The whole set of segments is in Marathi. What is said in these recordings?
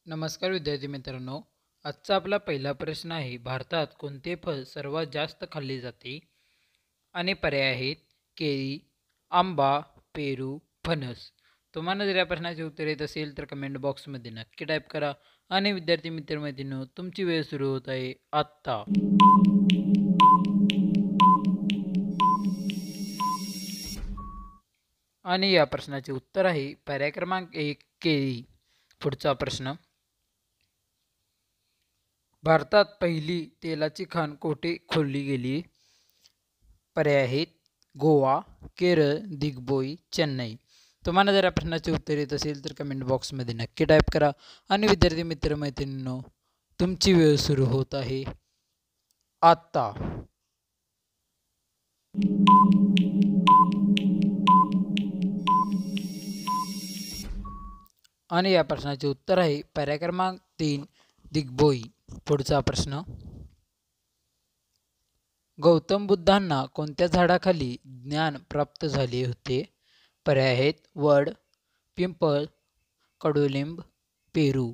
नमस्कार विद्यार्थी मित्रांनो. आजचा आपला पहिला प्रश्न आहे, भारतात कोणते फळ सर्वात जास्त खाल्ले जाते? आणि पर्याय आहेत केळी, आंबा, पेरू, फणस. तुम्हाला जर या प्रश्नाचे उत्तर येत असेल तर कमेंट बॉक्समध्ये नक्की टाईप करा. आणि विद्यार्थी मित्रमैत्रिणींनो, तुमची वेळ सुरू होत आहे आत्ता. आणि या प्रश्नाचे उत्तर आहे पर्याय क्रमांक 1 केळी. पुढचा प्रश्न, भारतात पहिली तेलाची खाण कोठे खोदली गेली? पर्याय आहेत गोवा, केरळ, दिग्बोई, चेन्नई. तुम्हाला जर या प्रश्नाचे उत्तर येत असेल तर कमेंट बॉक्समध्ये नक्की टाईप करा. आणि विद्यार्थी मित्रमैत्रिणींनो, तुमची वेळ सुरू होत आहे आत्ता. आणि या प्रश्नाचे उत्तर आहे पर्याय क्रमांक 3 दिग्बोई. पुढचा प्रश्न, गौतम बुद्धांना कोणत्या झाडाखाली ज्ञान प्राप्त झाले होते? पर्याय आहेत वड, पिंपळ, कडुलिंब, पेरू.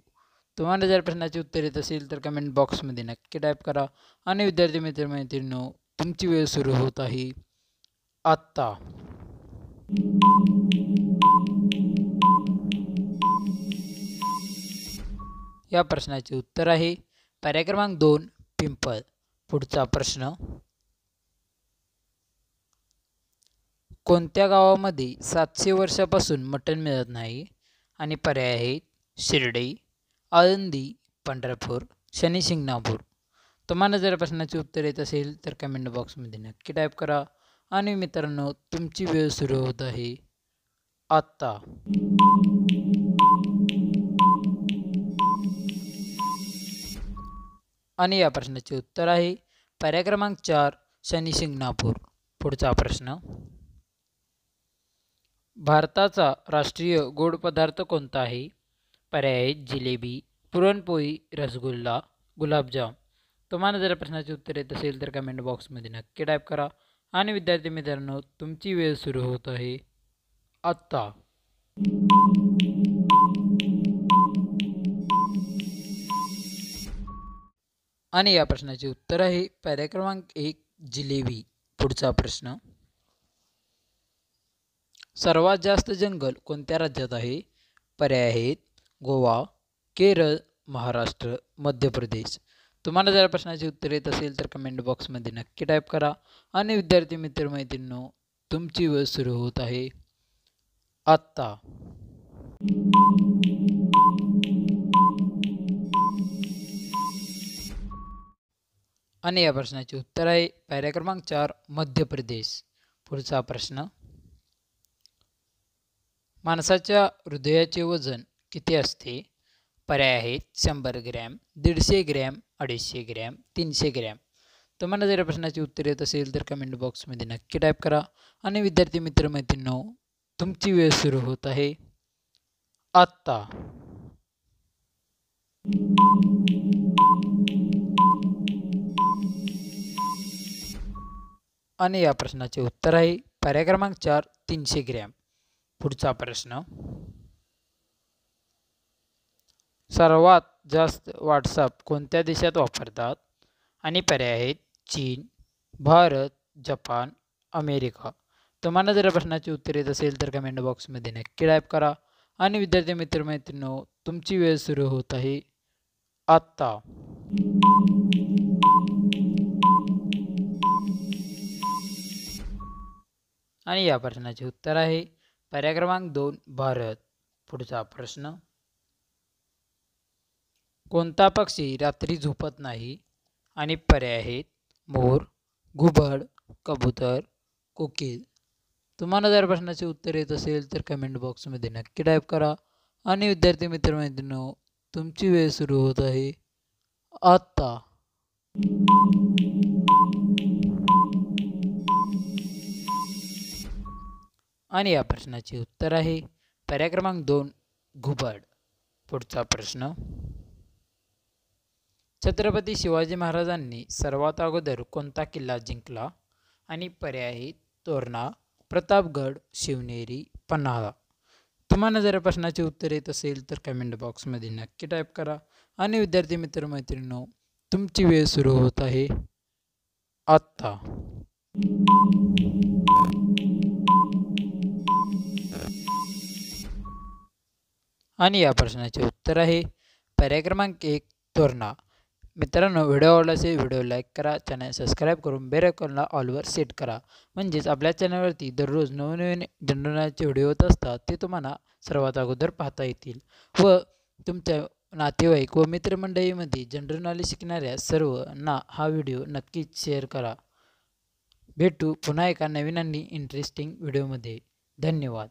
तुम्हाला जर प्रश्नाचे उत्तर येत असेल तर कमेंट बॉक्समध्ये नक्की टाईप करा. आणि विद्यार्थी मित्रमैत्रिणींनो, तुमची वेळ सुरू होत आहे आत्ता. या प्रश्नाचे उत्तर आहे पर्याय क्रमांक 2 पिंपळ. पुढचा प्रश्न, कोणत्या गावामध्ये 700 वर्षापासून मटण मिळत नाही? आणि पर्याय आहेत शिर्डी, आळंदी, पंढरपूर, शनिशिंगणापूर. तुम्हाला जर प्रश्नाचे उत्तर येत असेल तर कमेंट बॉक्समध्ये नक्की टाईप करा. आणि मित्रांनो, तुमची वेळ सुरू होत आहे आत्ता. आणि या प्रश्नाचे उत्तर आहे पर्याय क्रमांक 4 शनिशिंगणापूर. पुढचा प्रश्न, भारताचा राष्ट्रीय गोड पदार्थ कोणता आहे? पर्याय आहेत जिलेबी, पुरणपोळी, रसगुल्ला, गुलाबजाम. तुम्हाला जर प्रश्नाचे उत्तर येत असेल तर कमेंट बॉक्समध्ये नक्की टाईप करा. आणि विद्यार्थी मित्रांनो, तुमची वेळ सुरू होत आहे आत्ता. आणि या प्रश्नाचे उत्तर आहे पर्याय क्रमांक 1 जिलेबी. पुढचा प्रश्न, सर्वात जास्त जंगल कोणत्या राज्यात आहे? पर्याय आहेत गोवा, केरळ, महाराष्ट्र, मध्य प्रदेश. तुम्हाला जर प्रश्नाचे उत्तर येत असेल तर कमेंट बॉक्समध्ये नक्की टाईप करा. आणि विद्यार्थी मित्रमैत्रिणींनो, तुमची वेळ सुरू होत आहे आत्ता. आणि या प्रश्नाचे उत्तर आहे पर्याय क्रमांक 4 मध्य प्रदेश. पुढचा प्रश्न, माणसाच्या हृदयाचे वजन किती असते? पर्याय आहेत 100 ग्रॅम, 150 ग्रॅम, 250 ग्रॅम, 300 ग्रॅम. तुम्हाला जर प्रश्नाचे उत्तर येत असेल तर कमेंट बॉक्समध्ये नक्की टाईप करा. आणि विद्यार्थी मित्रमैत्रिणींनो, तुमची वेळ सुरू होत आहे आत्ता. आणि या प्रश्नाचे उत्तर आहे पर्याय क्रमांक 4 300 ग्रॅम. पुढचा प्रश्न, सर्वात जास्त व्हॉट्सॲप कोणत्या देशात वापरतात? आणि पर्याय आहेत चीन, भारत, जपान, अमेरिका. तुम्हाला जर प्रश्नाचे उत्तर येत असेल तर कमेंट बॉक्समध्ये नक्की टाईप करा. आणि विद्यार्थी मित्रमैत्रिणींनो, तुमची वेळ सुरू होत आहे आत्ता. आणि या प्रश्नाचे उत्तर आहे पर्याय क्रमांक 2 भारत. पुढचा प्रश्न, कोणता पक्षी रात्री झोपत नाही? आणि पर्याय आहेत मोर, घुबड, कबूतर, कोकिल. तुम्हाला जर प्रश्नाचे उत्तर येत असेल तर कमेंट बॉक्समध्ये नक्की टाईप करा. आणि विद्यार्थी मित्रमैत्रिणींनो, तुमची वेळ सुरू होत आहे आत्ता. आणि या प्रश्नाचे उत्तर आहे पर्याय क्रमांक 2 घुबड. पुढचा प्रश्न, छत्रपती शिवाजी महाराजांनी सर्वात अगोदर कोणता किल्ला जिंकला? आणि पर्याय आहेत तोरणा, प्रतापगड, शिवनेरी, पन्हाळा. तुम्हाला जर या प्रश्नाचे उत्तर येत असेल तर कमेंट बॉक्समध्ये नक्की टाईप करा. आणि विद्यार्थी मित्रमैत्रिणींनो, तुमची वेळ सुरू होत आहे आत्ता. आणि या प्रश्नाचे उत्तर आहे पर्याय क्रमांक 1 तोरणा. मित्रांनो, व्हिडिओ आवडला असेल व्हिडिओ लाईक करा, चॅनल सबस्क्राईब करून बेल आयकॉनला ऑलवर सेट करा. म्हणजेच आपल्या चॅनलवरती दररोज नवनवीन जनरल नॉलेजचे व्हिडिओ होत असतात ते तुम्हाला सर्वात अगोदर पाहता येतील. व तुमच्या नातेवाईक व मित्रमंडळीमध्ये जनरल नॉलेज शिकणाऱ्या सर्वांना हा व्हिडिओ नक्कीच शेअर करा. भेटू पुन्हा एका नवीन आणि इंटरेस्टिंग व्हिडिओमध्ये. धन्यवाद.